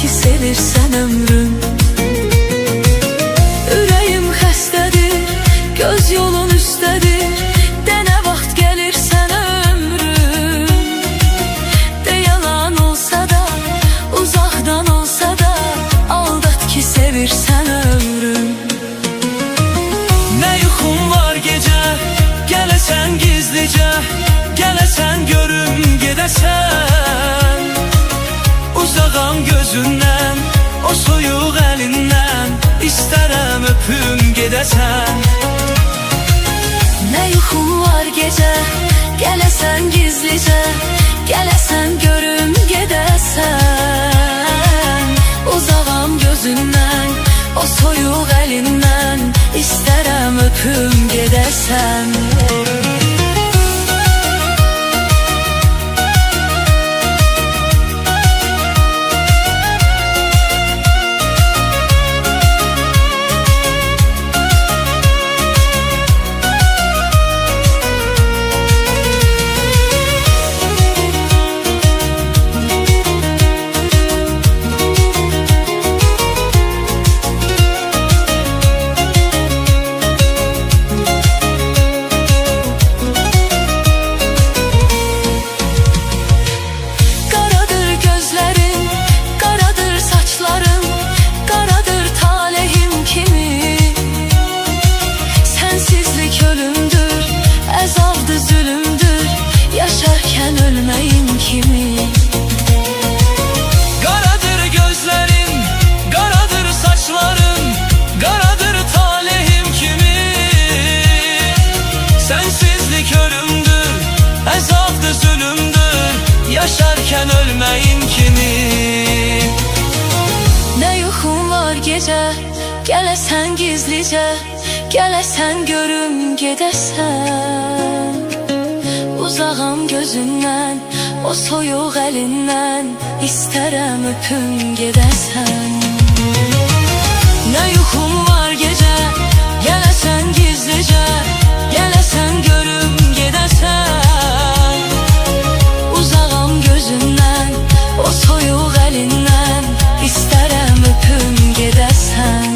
Sevirsən ömrüm. Ürəyim xəstədir, göz yolun üstədir, de nə vaxt gəlirsən ömrüm. De yalan olsa da, uzaqdan olsa da, aldat ki sevirsən ömrüm. Nə yuxum var gecə, gələsən gizlicə, gələsən görüm gedəsən. Uzağam gözündən, o soyuq əlindən, İstərəm öpüm gedəsən. Nə yuxum var gecə, gələsən gizlicə, gələsən görüm gedəsən. Uzağam gözündən, o soyuq əlindən, İstərəm öpüm gedəsən. Qaradır gözlərim, qaradır saçlarım, qaradır talihim kimi. Sənsizlik ölümdür, əzabdır, zülümdür, yaşarkən ölməyim kimi. Nə yuxum var gecə, gələsən gizlicə, gələsən görüm gedəsən. Uzağam gözündən, o soyuq əlindən, İstərəm öpüm gedəsən. Nə yuxum var gecə, gələsən gizlicə, gələsən görüm gedəsən. Uzağam gözündən, o soyuq əlindən, İstərəm öpüm gedəsən.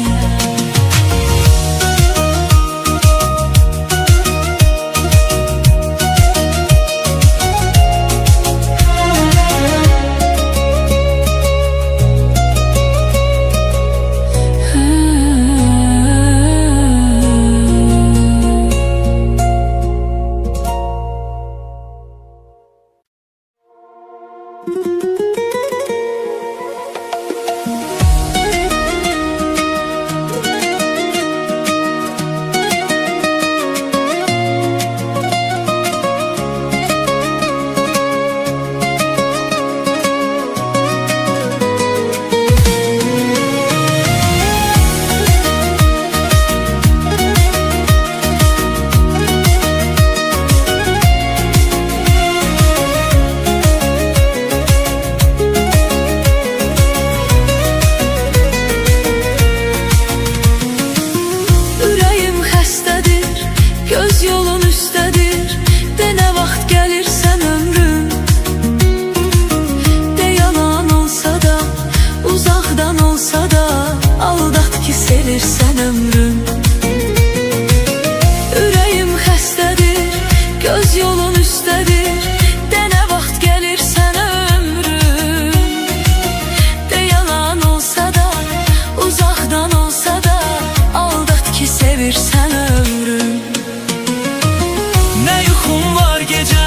Sevirsən ömrüm. Ürəyim xəstədir, göz yolun üstədir, de nə vaxt gəlirsən ömrüm. De yalan olsa da, uzaqdan olsa da, aldat ki sevirsən ömrüm. Nə yuxum var gecə,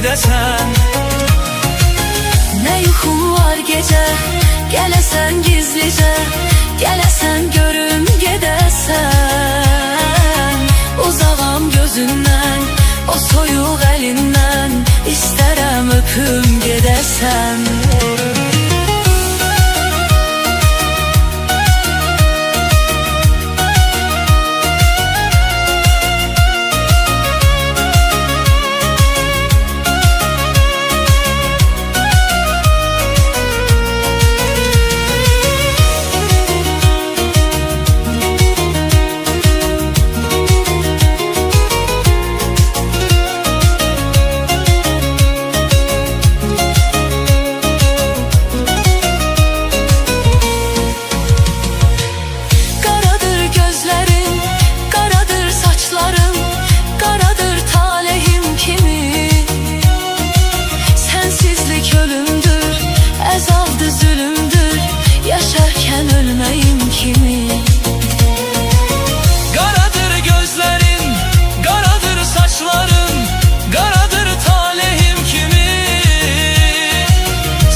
gedəsən. Ne yuxum var gece, gəlesen gizlice, gəlesen görüm gedəsən. Uzağam gözündən, o soyuq əlindən, İstərəm öpüm gedəsən.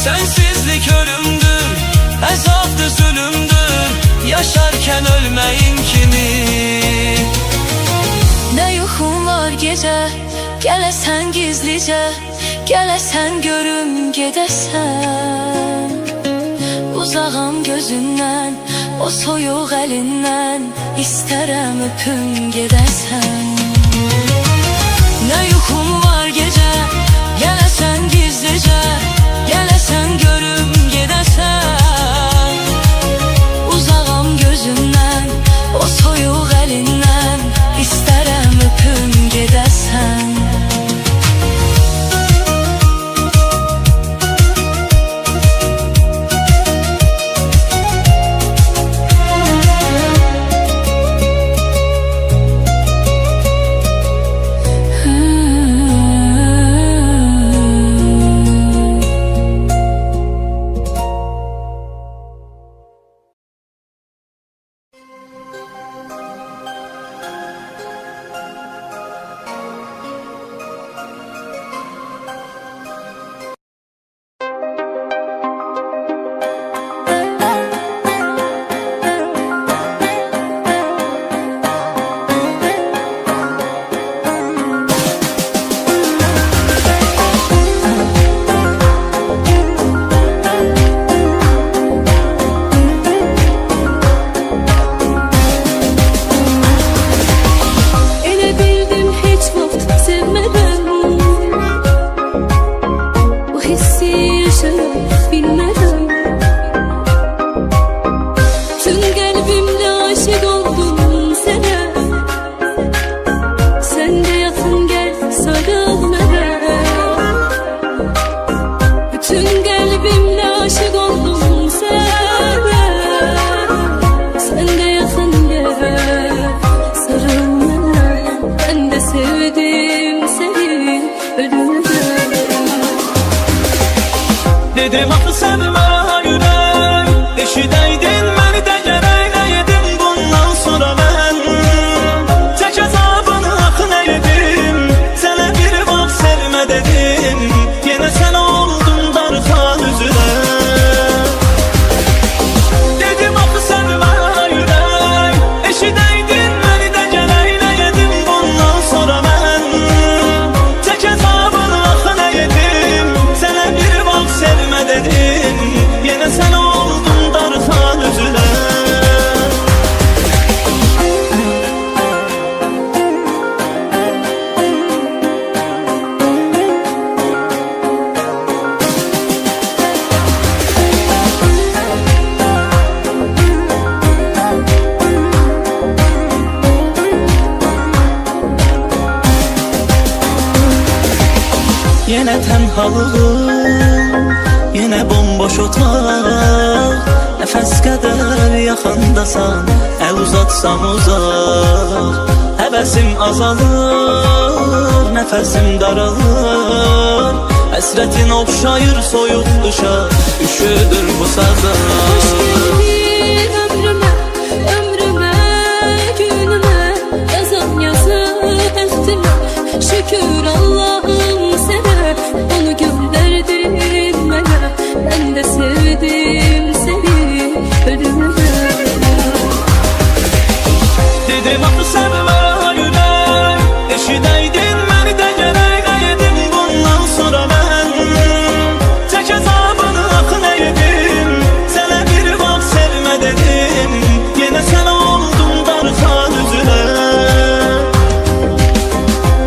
Sensizlik ölümdür, əzabdır, zulümdür, yaşarkən ölməyin kimi. Ne yuxum var gece, gəlesen gizlice, gəlesen görüm gedəsən. Uzağam gözündən, o soyuq əlindən, İstərəm öpüm gedəsən. Ne yuxum var gece, gəlesen gizlice, gəlesen görüm gedəsən. Uzağam gözündən, o soyuq əlindən, İstərəm öpüm gedəsən. Dedim axı sən mənə yürək, eşidəydin məni də gərəkləyədim. Bundan sonra mən çək əzabını axı nə yedim, sənə bir vaxt sevmə dedim, yenə sən oldun darxan üzünə. Dedim axı sən mənə yürək, eşidəydin məni də gərəkləyədim. Bundan sonra mən çək əzabını axı nə yedim, sənə bir vaxt sevmə dedim, yenə sən oldun darxan üzünə. Yenə tənhalığım, yenə bomboş otaq, nəfəs qədər yaxındasan, əl uzatsam uzaq. Həvəsim azalır, nəfəsim daralır, həsrətin oxşayır soyuq qışa, üşüdür bu sazan. Hoş geldin ömrüme, ömrüme, günüme, yazan yazı bəxtimə. Şükür Allah'ım sənə, Ben de sevdim seni ölümüne. Dedim axı sevmə ürək, eşidəydin məni də gərək edim. Bundan sonra mən tək əzabını axı nə edim? Sənə bir vaxt sevmə dedim, yenə sən oldun darxan üzünə.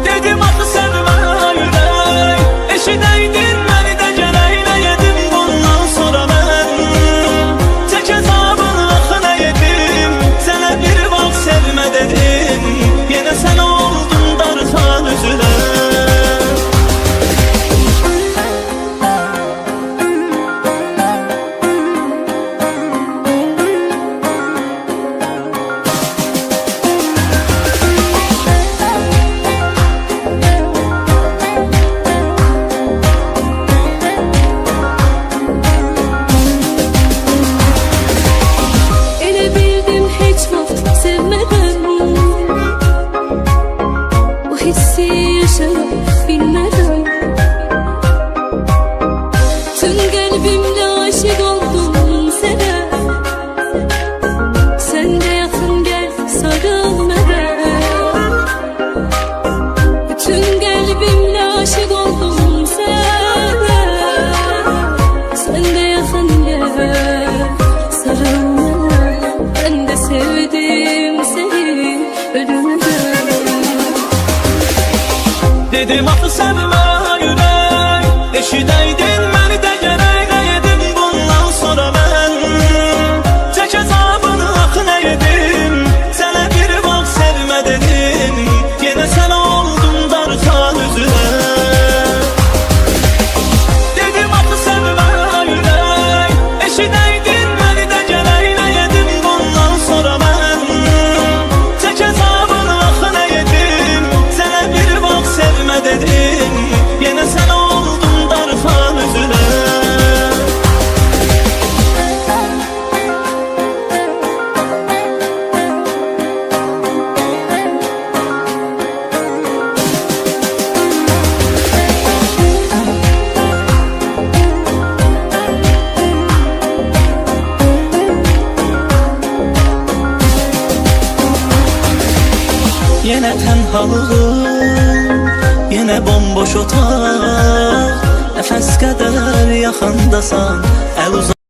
Dedim axı sevmə ürək, eşidəydin məni də gərək edim. Bundan sonra mən tək əzabını axı nə edim? Sənə bir vaxt sevmə dedim, yenə sən oldun darxan üzünə. Elə bildim heç vaxt sevmədən, bu hissi yaşaya bilmədən. Tüm qəlbimlə aşiq oldum sənə, sən də yaxın gəl sarıl mənə. Tüm qəlbimlə aşiq oldum sənə, sən də yaxın gəl sarıl mənə. Ben de sevdim seni ölümüne. Dedim axı sevmə ürək, eşidəydin məni də gərək edim. Bundan sonra mən tək əzabını axı nə edim? Sənə bir vaxt sevmə dedim, yenə sən oldun darxan üzünə. Dedim axı sevmə ürək, eşidəydin məni də gərək edim. Bundan sonra mən tək əzabını axı nə edim? Sənə bir vaxt sevmə dedim, yenə sən oldun darxan üzünə. Yenə tənhalığım, yenə bomboş otaq, nəfəs qədər yaxındasan, əl uzaq.